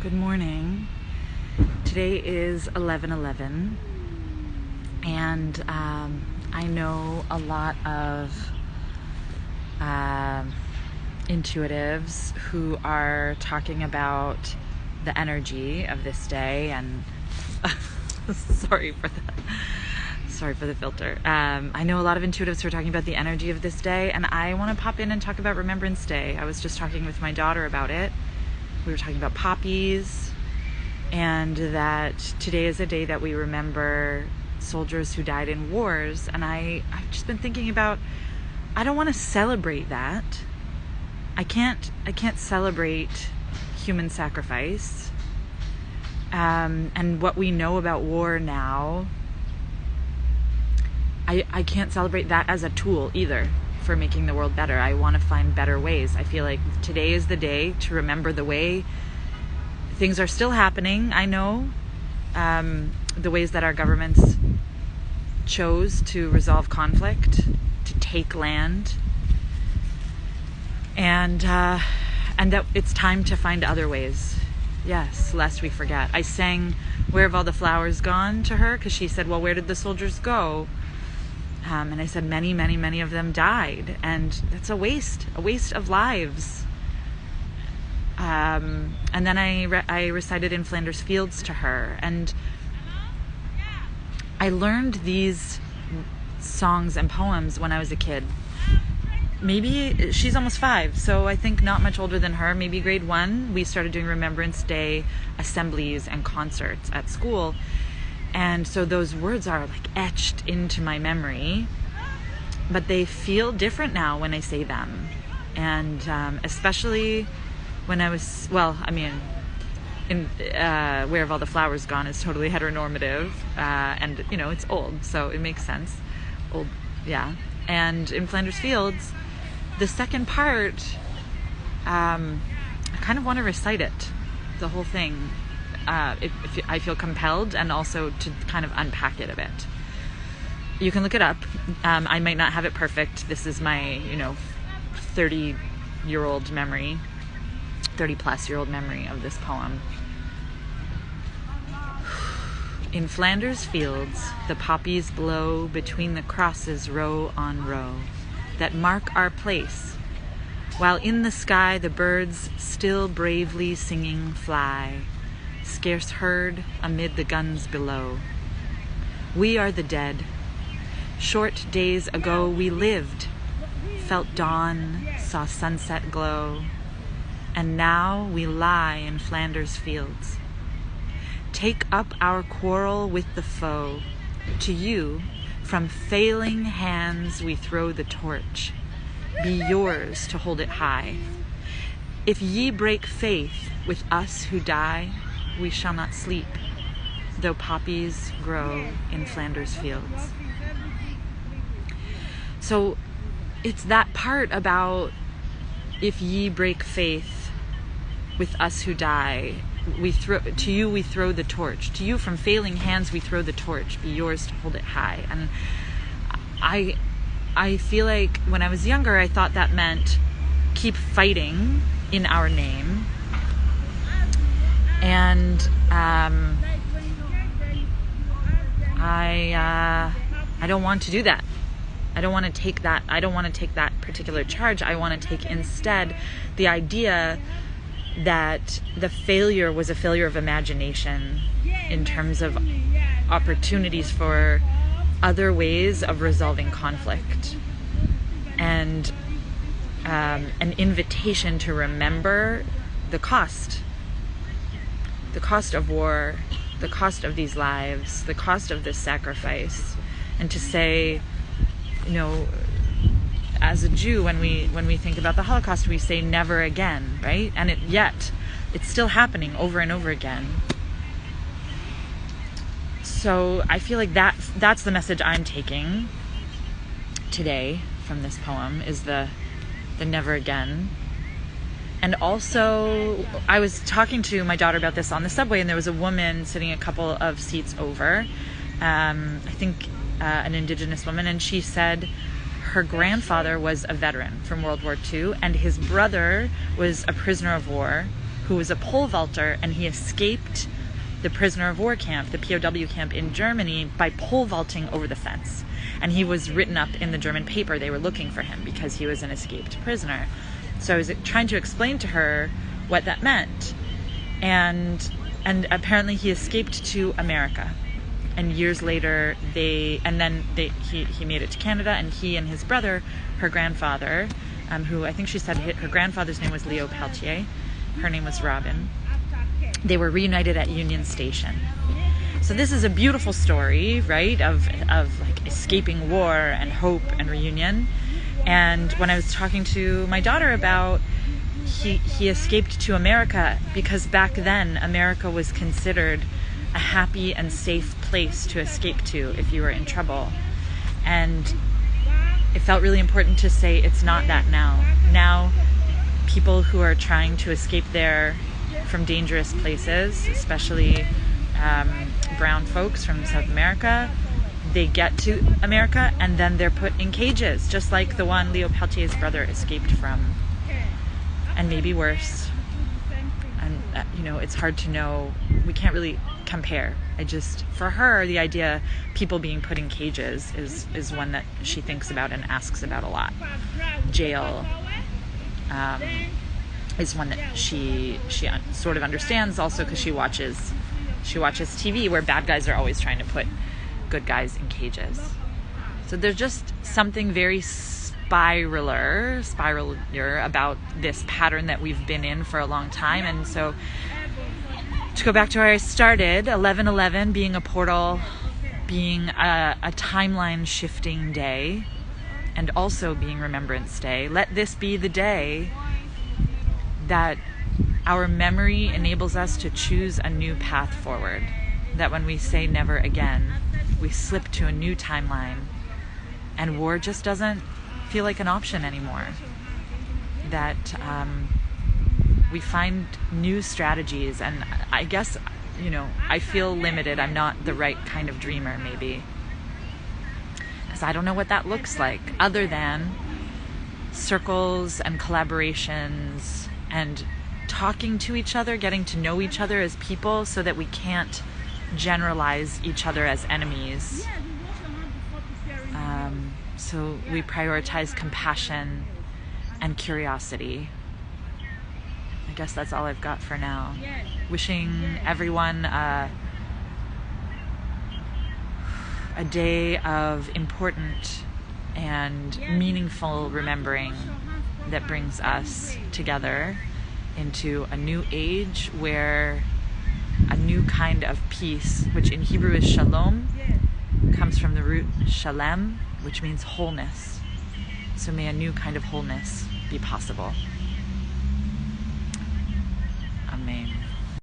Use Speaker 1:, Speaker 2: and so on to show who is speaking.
Speaker 1: Good morning. Today is 11/11, and I know a lot of intuitives who are talking about the energy of this day, and sorry for the filter. I know a lot of intuitives who are talking about the energy of this day, and I want to pop in and talk about Remembrance Day. I was just talking with my daughter about it. We were talking about poppies, and that today is a day that we remember soldiers who died in wars. And I've just been thinking about, I don't want to celebrate that. I can't celebrate human sacrifice. And what we know about war now, I can't celebrate that as a tool either for making the world better. I want to find better ways. I feel like today is the day to remember the way things are still happening. I know the ways that our governments chose to resolve conflict, to take land, and that it's time to find other ways. Yes, lest we forget. I sang "Where Have All the Flowers Gone" to her because she said, well, where did the soldiers go? And I said, many of them died. And that's a waste of lives. And then I recited "In Flanders Fields" to her. And I learned these songs and poems when I was a kid. Maybe she's almost 5, so I think not much older than her. Maybe grade 1, we started doing Remembrance Day assemblies and concerts at school. And so those words are like etched into my memory, but they feel different now when I say them. And especially when I was, in "Where Have All the Flowers Gone" is totally heteronormative, and it's old, so it makes sense. Old, yeah. And "In Flanders Fields," the second part, I kind of want to recite it, the whole thing. If I feel compelled, and also to kind of unpack it a bit. You can look it up. I might not have it perfect. This is my 30-year-old memory, 30-plus-year-old memory of this poem. In Flanders fields, the poppies blow between the crosses row on row that mark our place, while in the sky the birds still bravely singing fly, scarce heard amid the guns below. We are the dead. Short days ago we lived, felt dawn, saw sunset glow, and now we lie in Flanders fields. Take up our quarrel with the foe. To you, from failing hands we throw the torch. Be yours to hold it high. If ye break faith with us who die, we shall not sleep, though poppies grow in Flanders fields. So it's that part about, if ye break faith with us who die, we throw the torch. To you, from failing hands we throw the torch. Be yours to hold it high. And I feel like when I was younger, I thought that meant keep fighting in our name. And I don't want to do that. I don't want to take that. I don't want to take that particular charge. I want to take instead the idea that the failure was a failure of imagination in terms of opportunities for other ways of resolving conflict, and an invitation to remember the cost of war, the cost of these lives, the cost of this sacrifice, and to say, as a Jew, when we think about the Holocaust, we say never again, right? And yet it's still happening over and over again. So I feel like that's the message I'm taking today from this poem, is the never again. And also, I was talking to my daughter about this on the subway, and there was a woman sitting a couple of seats over, I think an Indigenous woman, and she said her grandfather was a veteran from World War II, and his brother was a prisoner of war who was a pole vaulter, and he escaped the prisoner of war camp, the POW camp in Germany, by pole vaulting over the fence. And he was written up in the German paper. They were looking for him because he was an escaped prisoner. So I was trying to explain to her what that meant. And apparently he escaped to America. And years later, he made it to Canada, and he and his brother, her grandfather, who I think she said her grandfather's name was Leo Peltier, her name was Robin, they were reunited at Union Station. So this is a beautiful story, right, of like escaping war and hope and reunion. And when I was talking to my daughter about he escaped to America because back then America was considered a happy and safe place to escape to if you were in trouble. And it felt really important to say it's not that now. Now, people who are trying to escape from dangerous places, especially brown folks from South America, they get to America and then they're put in cages, just like the one Leo Peltier's brother escaped from, and maybe worse. And it's hard to know. We can't really compare. For her, the idea people being put in cages is one that she thinks about and asks about a lot. Jail is one that she sort of understands, also because she watches TV where bad guys are always trying to put good guys in cages. So there's just something very spiraler about this pattern that we've been in for a long time. And so to go back to where I started, 11/11 being a portal, being a timeline shifting day, and also being Remembrance Day, let this be the day that our memory enables us to choose a new path forward. That when we say never again, we slip to a new timeline and war just doesn't feel like an option anymore. That we find new strategies, and I guess, I feel limited. I'm not the right kind of dreamer, maybe, because I don't know what that looks like other than circles and collaborations and talking to each other, getting to know each other as people so that we can't generalize each other as enemies. So we prioritize compassion and curiosity. I guess that's all I've got for now. Wishing everyone a day of important and meaningful remembering that brings us together into a new age where a new kind of peace, which in Hebrew is shalom, comes from the root shalem, which means wholeness. So may a new kind of wholeness be possible. Amen.